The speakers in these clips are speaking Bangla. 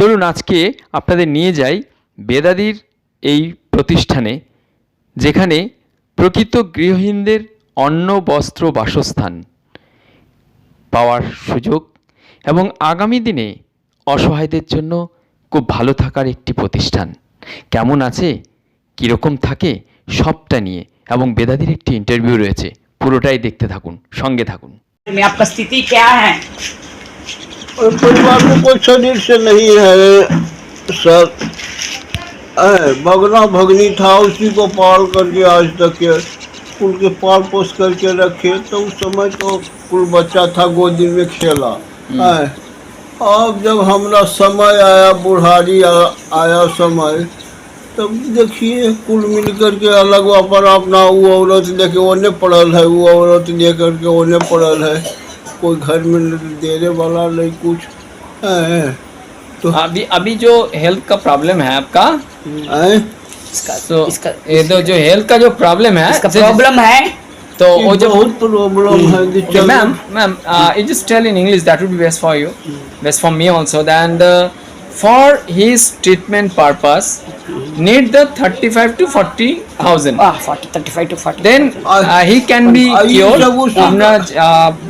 চলুন আজকে আপনাদের নিয়ে যাই বেদাদির এই প্রতিষ্ঠানে, যেখানে প্রকৃত গৃহহীনদের অন্ন বস্ত্র বাসস্থান পাওয়ার সুযোগ এবং আগামী দিনে অসহায়দের জন্য খুব ভালো থাকার একটি প্রতিষ্ঠান কেমন আছে, কীরকম থাকে সবটা নিয়ে এবং বেদাদির একটি ইন্টারভিউ রয়েছে। পুরোটাই দেখতে থাকুন, সঙ্গে থাকুন। आपका स्थिति क्या है? परिवार को कोई शरीर से नहीं है सर। भगना भगनी था, उसी को पाल करके आज तक उनके पाल पोस करके रखे। तो उस समय तो कुल बच्चा था, गोदी में खेला। अब जब हमारा समय आया, बुढ़ारी आया समय, तब देखिए कुल मिल करके अलग पर अपना वो औरत लेके ओने पड़ल है, वो औरत ले करके ओने पड़ल है। कोई घर में देने वाला नहीं कुछ है। तो अभी जो हेल्थ का प्रॉब्लम है आपका, ये तो जो हेल्थ का जो प्रॉब्लम है, इसका प्रॉब्लम है तो वो जो बहुत प्रॉब्लम है। Ma'am you just tell in English, that would be best for you, best for me also. And for his treatment purpose need the 35 to 40,000, 35 to 40, then he can be cured. আমরা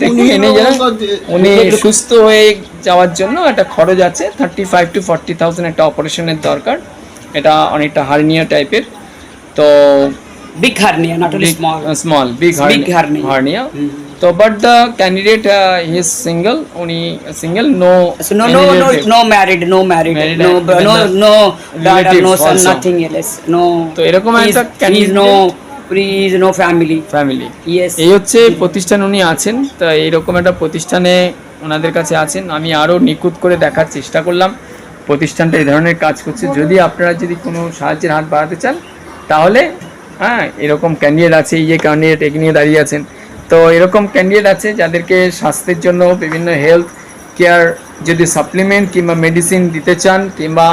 দেখুন এনে যারা উনি সুস্থ হয়ে যাওয়ার জন্য একটা খরচ আছে 35 to 40,000 একটা অপারেশনের দরকার। এটা অনেকটা হার্নিয়া টাইপের, তো big hernia, not only small, big hernia. So but the candidate he is single, only single, no So no married, no daughter, no son, also. nothing else, no. তো এরকম একটা Please no family. Yes. এই হচ্ছে প্রতিষ্ঠান উনি আছেন। তো এইরকম একটা প্রতিষ্ঠানে ওনাদের কাছে আছেন। আমি আরও নিখুঁত করে দেখার চেষ্টা করলাম প্রতিষ্ঠানটা এই ধরনের কাজ করছে। যদি আপনারা যদি কোনো সাহায্যের হাত বাড়াতে চান তাহলে এরকম ক্যান্ডিডেট আছে, এই যে ক্যান্ডিডেট এগিয়ে নিয়ে দাঁড়িয়ে আছেন, তো এরকম ক্যান্ডিডেট আছে যাদেরকে স্বাস্থ্যের জন্য বিভিন্ন হেলথ কেয়ার যদি সাপ্লিমেন্ট কিংবা মেডিসিন দিতে চান কিংবা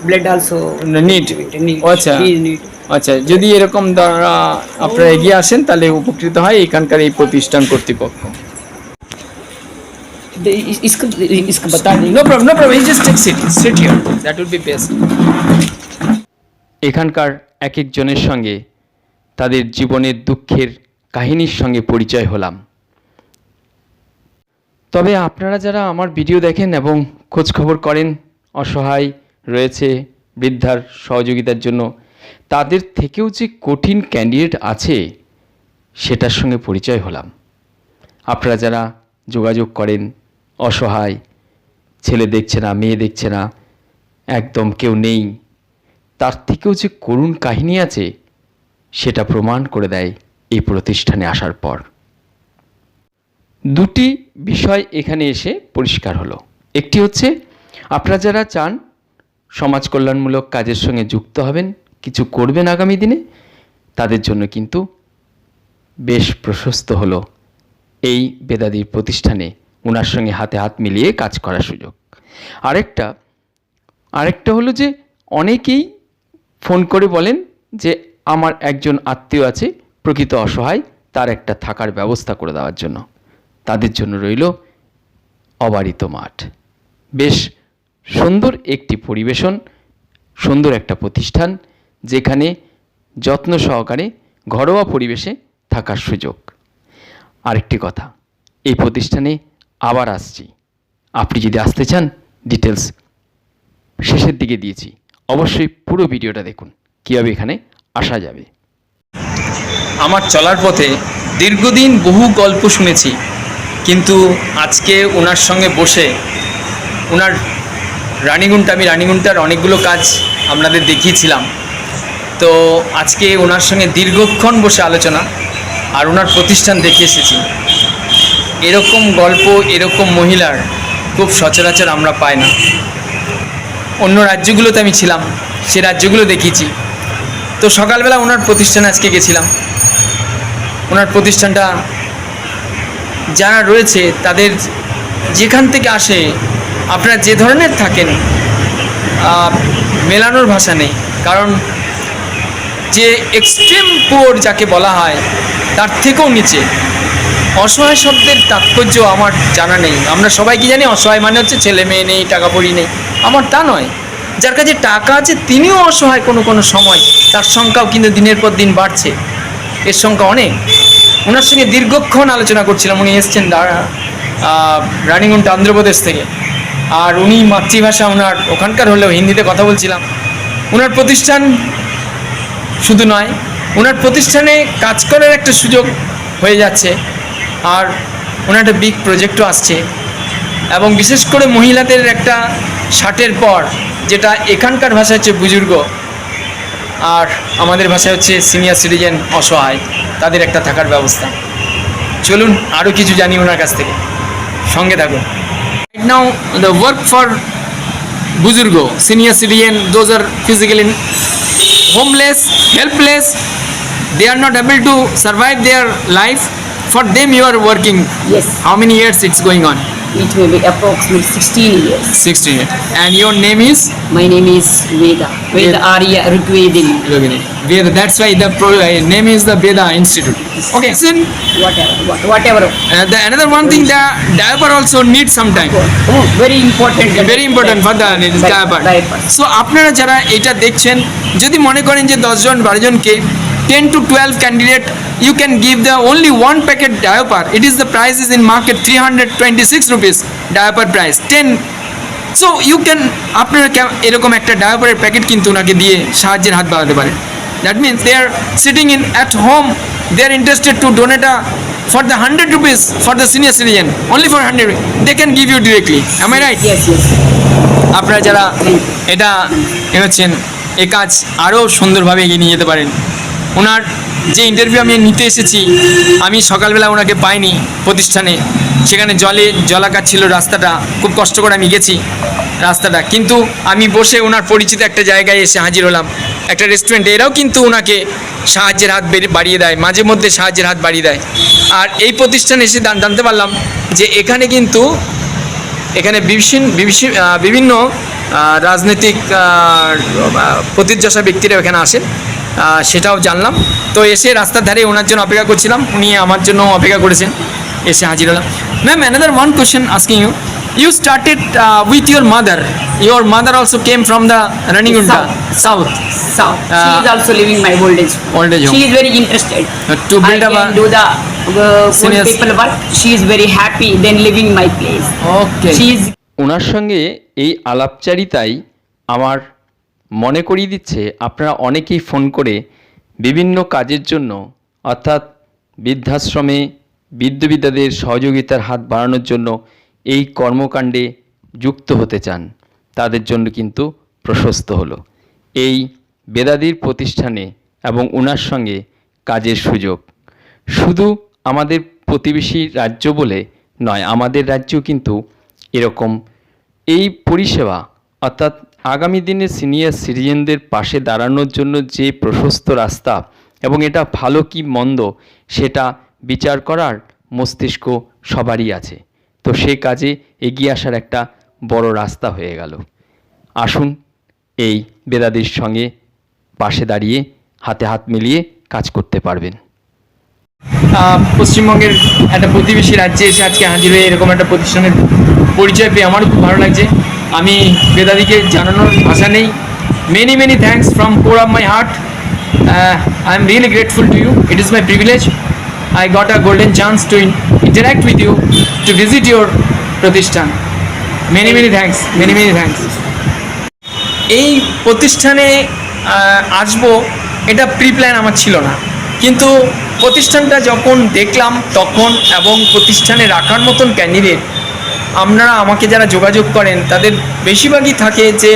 blood also নিড। আচ্ছা, যদি এরকম আপনারা এগিয়ে আসেন তাহলে উপকৃত হয় এখানকার এই প্রতিষ্ঠান কর্তৃপক্ষ। इसका बता दें। No problem, you just take sit here, that would be best. এখানকার এক একজনের সঙ্গে তাদের জীবনের দুঃখের কাহিনীর সঙ্গে পরিচয় হলাম। তবে আপনারা যারা আমার ভিডিও দেখেন এবং খোঁজ খবর করেন, অসহায় রয়েছে বৃদ্ধার সহযোগিতার জন্য, তাদের থেকেও যে কঠিন ক্যান্ডিডেট আছে সেটার সঙ্গে পরিচয় হলাম। আপনারা যারা যোগাযোগ করেন, অসহায়, ছেলে দেখছে না, মেয়ে দেখছে না, একদম কেউ নেই, তার থেকেও যে করুণ কাহিনী আছে সেটা প্রমাণ করে দেয় এই প্রতিষ্ঠানে আসার পর। দুটি বিষয় এখানে এসে পরিষ্কার হলো। একটি হচ্ছে আপনারা যারা চান সমাজ কল্যাণমূলক কাজের সঙ্গে যুক্ত হবেন, কিছু করবেন আগামী দিনে, তাদের জন্য কিন্তু বেশ প্রশস্ত হলো এই বেদাদির প্রতিষ্ঠানে ওনার সঙ্গে হাতে হাত মিলিয়ে কাজ করার সুযোগ। আরেকটা হলো যে অনেকেই ফোন করে বলেন যে আমার একজন আত্মীয় আছে প্রকৃত অসহায়, তার একটা থাকার ব্যবস্থা করে দেওয়ার জন্য। তাদের জন্য রইল অবারিত মাঠ। বেশ সুন্দর একটি পরিবেশন, সুন্দর একটা প্রতিষ্ঠান যেখানে যত্ন সহকারে ঘরোয়া পরিবেশে থাকার সুযোগ। আরেকটি কথা, এই প্রতিষ্ঠানে আবার আসছি, আপনি যদি আসতে চান ডিটেলস শেষের দিকে দিয়েছি, অবশ্যই পুরো ভিডিওটা দেখুন কীভাবে এখানে আসা যাবে। আমার চলার পথে দীর্ঘদিন বহু গল্প শুনেছি, কিন্তু আজকে ওনার সঙ্গে বসে ওনার আমি রানিগুন্টার অনেকগুলো কাজ আপনাদের দেখিয়েছিলাম, তো আজকে ওনার সঙ্গে দীর্ঘক্ষণ বসে আলোচনা আর ওনার প্রতিষ্ঠান দেখে এসেছি। এরকম গল্প, এরকম মহিলার খুব সচরাচর আমরা পাই না। অন্য রাজ্যগুলোতে আমি ছিলাম, সে রাজ্যগুলো দেখিয়েছি। তো সকালবেলা ওনার প্রতিষ্ঠানে আজকে গেছিলাম। ওনার প্রতিষ্ঠানটা যারা রয়েছে তাদের যেখান থেকে আসে, আপনারা যে ধরনের থাকেন মেলানোর ভাষা নেই। কারণ যে এক্সট্রিম পুয়ার যাকে বলা হয় তার থেকেও নিচে অসহায় শব্দের তাৎপর্য আমার জানা নেই। আমরা সবাই কি জানি অসহায় মানে হচ্ছে ছেলে মেয়ে নেই, টাকা পড়ি নেই। আমার তা নয়, যার কাছে টাকা আছে তিনিও অসহায় কোনো কোনো সময়, তার সংখ্যাও কিন্তু দিনের পর দিন বাড়ছে, এর সংখ্যা অনেক। ওনার সঙ্গে দীর্ঘক্ষণ আলোচনা করছিলাম, উনি এসছেন রানিগুন্ট অন্ধ্রপ্রদেশ থেকে, আর উনি মাতৃভাষা ওনার ওখানকার হলেও হিন্দিতে কথা বলছিলাম। ওনার প্রতিষ্ঠান শুধু নয়, ওনার প্রতিষ্ঠানে কাজ করার একটা সুযোগ হয়ে যাচ্ছে, আর ওনার একটা বিগ প্রজেক্টও আসছে, এবং বিশেষ করে মহিলাদের একটা 60-এর পর, যেটা এখানকার ভাষা হচ্ছে বুজুর্গ, আর আমাদের ভাষা হচ্ছে সিনিয়র সিটিজেন, অসহায়, তাদের একটা থাকার ব্যবস্থা। চলুন আরও কিছু জানি ওনার কাছ থেকে, সঙ্গে থাকুন। Right now the work for বুজুর্গ, senior citizen, those are physically homeless, helpless, they are not able to survive their life. For them you are working. Yes. How many years it's going on? It will be approximately 16 years. 16 years. And your name is? My name is Veda. Veda Arya Rutvedini. Veda. That's why the name is the Veda Institute. Okay. Listen, Whatever. another one thing, the diaper also needs some time. Oh, very important. Very important for the diaper. Diaper. So আপনারা যারা এটা দেখছেন, যদি মনে করেন যে 10 জন 12 জনকে 10 to 12 candidate, you can give the only one packet diaper. It is the price is in market 326 rupees diaper price 10. So you can আপনারা এরকম একটা ডায়াপারের প্যাকেট কিন্তু ওনাকে দিয়ে সাহায্যের হাত বাড়াতে পারেন। That means they are sitting in at home, they are interested to donate for the 100 rupees for the senior citizen, only for 100 rupees. They can give you directly. Am I right? Yes, yes. আপনারা যারা এটা এগোচ্ছেন, এই কাজ আরও সুন্দরভাবে এগিয়ে নিয়ে যেতে পারেন। ওনার যে ইন্টারভিউ আমি নিতে এসেছি, আমি সকালবেলা ওনাকে পাইনি প্রতিষ্ঠানে, সেখানে জলাকার ছিল রাস্তাটা, খুব কষ্ট করে আমি গেছি রাস্তাটা, কিন্তু আমি বসে ওনার পরিচিত একটা জায়গায় এসে হাজির হলাম, একটা রেস্টুরেন্টে। এরাও কিন্তু ওনাকে সাহায্যের হাত বাড়িয়ে দেয়, মাঝে মধ্যে সাহায্যের হাত বাড়িয়ে দেয়। আর এই প্রতিষ্ঠানে এসে জানতে পারলাম যে এখানে কিন্তু বিভিন্ন রাজনৈতিক প্রতিষ্ঠা ব্যক্তিরা এখানে আসেন, সেটাও জানলাম। তো এসে রাস্তার ধারে ওনার জন্য অপেক্ষা করছিলাম, উনি আমার জন্য অপেক্ষা করেছেন, এসে হাজির হলাম। Ma'am, another one question asking you, you started with your mother also came from the Ranigunta south. She is also living my old age home. She is very interested To build I up can do the seniors. people work. She is very happy then living my place. Okay. She is ওনার সঙ্গে এই আলাপচারিতাই আমার মনে করিয়ে দিচ্ছে আপনারা অনেকেই ফোন করে বিভিন্ন কাজের জন্য, অর্থাৎ বৃদ্ধাশ্রমে বৃদ্ধদের সহযোগিতার হাত বাড়ানোর জন্য এই কর্মকাণ্ডে যুক্ত হতে চান, তাদের জন্য কিন্তু প্রশস্ত হলো এই বেদাদির প্রতিষ্ঠানে এবং ওনার সঙ্গে কাজের সুযোগ। শুধু আমাদের প্রতিবেশী রাজ্য বলে নয়, আমাদের রাজ্যেও কিন্তু এরকম এই পরিষেবা, অর্থাৎ আগামী দিনে সিনিয়র সিটিজেনদের পাশে দাঁড়ানোর জন্য যে প্রশস্ত রাস্তা, এবং এটা ভালো কি মন্দ সেটা বিচার করার মস্তিষ্ক সবারই আছে। তো সেই কাজে এগিয়ে আসার একটা বড় রাস্তা হয়ে গেল। আসুন এই বেদাদির সঙ্গে পাশে দাঁড়িয়ে হাতে হাত মিলিয়ে কাজ করতে পারবেন। পশ্চিমবঙ্গের একটা প্রতিবেশী রাজ্যে এসে আজকে হাজির হয়ে এরকম একটা প্রতিষ্ঠানের পরিচয় পেয়ে আমারও খুব ভালো লাগছে। আমি বেদাদিকে জানানোর ভাষা নেই। Many thanks from core of my heart. I am really grateful to you. It is my privilege. I got a golden chance to interact with you, to visit your প্রতিষ্ঠান। Many thanks. এই প্রতিষ্ঠানে আসবো এটা প্রি প্ল্যান আমার ছিল না, কিন্তু প্রতিষ্ঠানটা যখন দেখলাম তখন, এবং প্রতিষ্ঠানে রাখার মতন ক্যান্ডিডেট আপনারা আমাকে যারা যোগাযোগ করেন তাদের বেশিরভাগই থাকে যে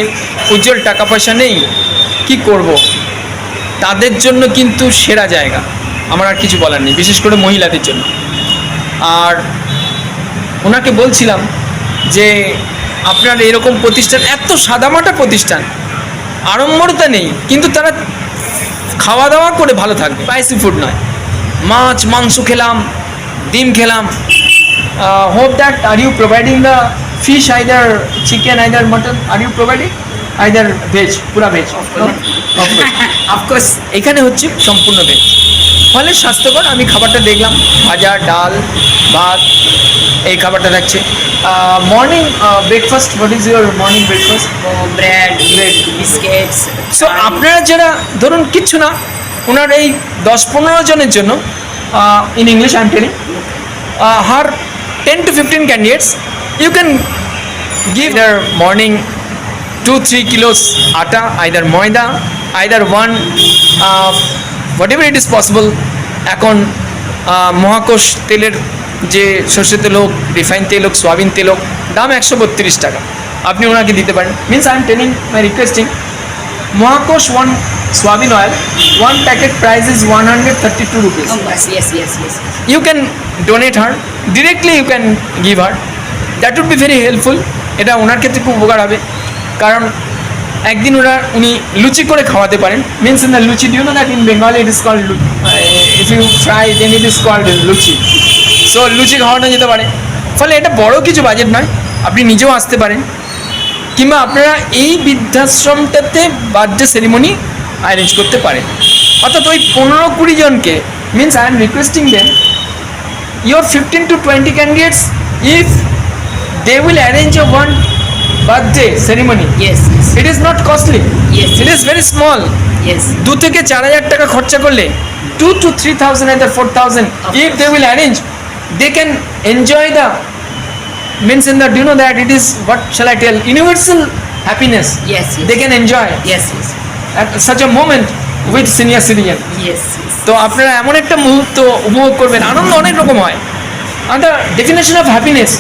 উজ্জ্বল টাকা পয়সা নেই, কি করব, তাদের জন্য কিন্তু সেরা জায়গা। আমার আর কিছু বলার নেই, বিশেষ করে মহিলাদের জন্য। আর ওনাকে বলছিলাম যে আপনার এরকম প্রতিষ্ঠান, এত সাদামাটা প্রতিষ্ঠান, আড়ম্বরতা নেই, কিন্তু তারা খাওয়া দাওয়া করে ভালো থাকবে, স্পাইসি ফুড নয়, মাছ মাংস খেলাম, ডিম খেলাম। Hope that are you providing the fish, either chicken either mutton, are you providing? Either veg, পুরা ভেজ? অফকোর্স। এখানে হচ্ছে সম্পূর্ণ ভেজ, ফলে স্বাস্থ্যকর। আমি খাবারটা দেখলাম, ভাজা, ডাল, ভাত, এই খাবারটা থাকছে। Morning breakfast, what is your morning breakfast? Bread, biscuits. So আপনারা যারা ধরুন কিচ্ছু না, ওনার এই 10-15 জনের জন্য, in English I am telling, her 10 to 15 candidates, you can give their morning 2-3 kilos atta, either moida, either one, whatever it is possible. এখন মহাকোষ তেলের যে সর্ষের তেল হোক, রিফাইন তেল হোক, সোয়াবিন তেল হোক, দাম 132 টাকা, আপনি ওনাকে দিতে পারেন। Means I am telling, my requesting, Mahakosh one soybean oil, one packet price is 132 rupees. Yes. You can donate her directly, you can give her, that would be very helpful. এটা ওনার ক্ষেত্রে খুব উপকার হবে, কারণ একদিন উনি লুচি করে খাওয়াতে পারেন। Means in the luchi, do you know that in Bengali it is called, if you fry then it is called luchi. So লুচি খাওয়ানো যেতে পারে, ফলে এটা বড় কিছু বাজেট নয়, আপনি নিজেও আসতে পারেন, কিংবা আপনারা এই বৃদ্ধাশ্রমটাতে বার্থডে সেরিমনি অ্যারেঞ্জ করতে পারেন। অর্থাৎ ওই 15-20 জনকে, means I M requesting them, your 15 to 20 candidates, if they will arrange a one birthday ceremony, Yes. it is not costly, Yes. it is very small. Yes. 2 থেকে 4,000 টাকা খরচা করলে 2 to 3,000 either 4,000, if they will arrange, they can enjoy the, means in the, do you know that it is, what shall I tell, universal happiness. Yes. They can enjoy Yes. at such a moment with senior citizen. Yes. তো আপনারা এমন একটা মুহূর্ত উপভোগ করবেন। আনন্দ অনেক রকম হয়, and the definition of happiness,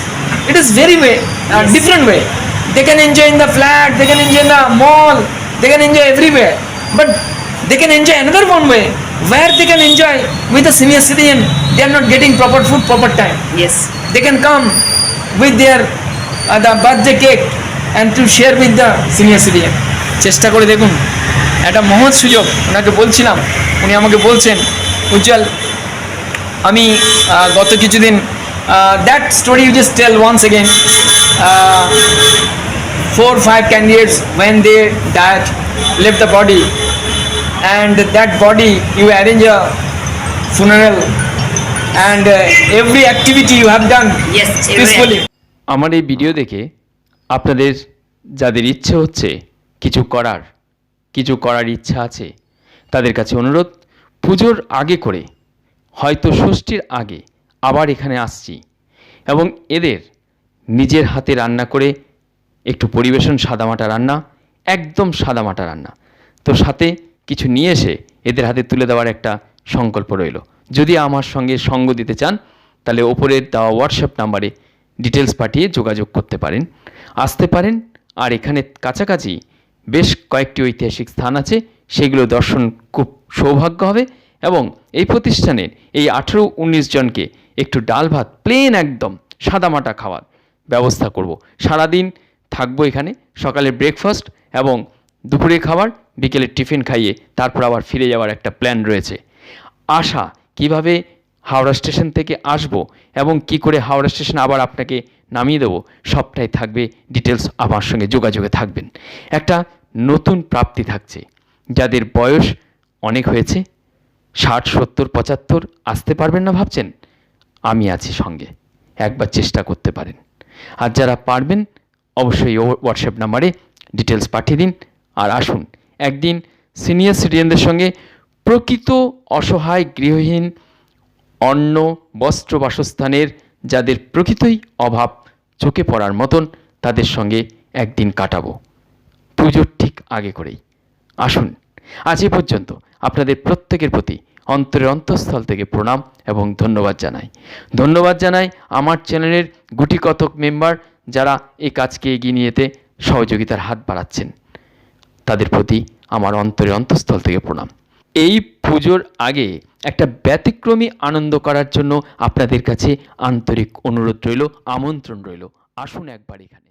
it is very way, different way. They can enjoy in the flat, they can enjoy in the mall, they can enjoy everywhere, but they can enjoy another one way where they can enjoy with the senior citizen. They are not getting proper food, proper time. Yes. They can come with their the birthday cake and to share with the senior citizen. চেষ্টা করে দেখুন, একটা মহৎ সুযোগ। ওনাকে বলছিলাম, উনি আমাকে বলছেন, উজ্জ্বল, আমি গত কিছুদিন, that story you just tell once again, 4-5 candidates when they died, left the body, and that body you arrange a funeral, and every activity you have done Yes. peacefully. আমার এই ভিডিও দেখে আপনাদের যাদের ইচ্ছে হচ্ছে কিছু করার ইচ্ছা আছে, তাদের কাছে অনুরোধ, পুজোর আগে করে, হয়তো ষষ্ঠীর আগে আবার এখানে আসছি, এবং এদের নিজের হাতে রান্না করে একটু পরিবেশন, সাদামাটা রান্না, একদম সাদামাটা রান্না, তো সাথে কিছু নিয়ে এসে এদের হাতে তুলে দেওয়ার একটা সংকল্প রইল। যদি আমার সঙ্গে সঙ্গ দিতে চান, তাহলে ওপরের দেওয়া হোয়াটসঅ্যাপ নাম্বারে ডিটেলস পাঠিয়ে যোগাযোগ করতে পারেন, আসতে পারেন। আর এখানে কাছাকাছি বেশ কয়েকটি ঐতিহাসিক স্থান আছে, সেগুলো দর্শন খুব সৌভাগ্য হবে। এবং এই প্রতিষ্ঠানের এই 18-19 জনকে একটু ডাল ভাত, প্লেন একদম সাদামাটা খাওয়ার ব্যবস্থা করব। সারাদিন থাকবো এখানে, সকালে ব্রেকফাস্ট এবং দুপুরে খাবার, বিকেলে টিফিন খাইয়ে তারপর আবার ফিরে যাওয়ার একটা প্ল্যান রয়েছে। আসা, কিভাবে হাওড়া স্টেশন থেকে আসব এবং কি করে হাওড়া স্টেশন আবার আপনাকে নামিয়ে দেবো, সবটাই থাকবে। ডিটেলস আমার সঙ্গে যোগাযোগে থাকবেন। একটা নতুন প্রাপ্তি থাকছে, যাদের বয়স অনেক হয়েছে, 60, 70, 75 আসতে পারবেন না ভাবছেন, আমি আছি সঙ্গে, একবার চেষ্টা করতে পারেন। আর যারা পারবেন অবশ্যই হোয়াটসঅ্যাপ নাম্বারে ডিটেলস পাঠিয়ে দিন, আর আসুন একদিন সিনিয়র সিটিজেনদের সঙ্গে, প্রকৃত অসহায় গৃহহীন, অন্ন বস্ত্র বাসস্থানের যাদের প্রকৃতই অভাব চোখে পড়ার মতন, তাদের সঙ্গে একদিন কাটাবো পুজোর ঠিক আগে করেই। আসুন, আজ এ পর্যন্ত আপনাদের প্রত্যেকের প্রতি অন্তরের অন্তঃস্থল থেকে প্রণাম এবং ধন্যবাদ জানাই আমার চ্যানেলের গুটি কতক মেম্বার, যারা এই কাজকে এগিয়ে নিয়ে যেতে সহযোগিতার হাত বাড়াচ্ছেন, তাদের প্রতি আমার অন্তরের অন্তঃস্থল থেকে প্রণাম। এই পুজোর আগে একটা ব্যতিক্রমী আনন্দ করার জন্য আপনাদের কাছে আন্তরিক অনুরোধ রইল, আমন্ত্রণ রইল, আসুন একবার এখানে।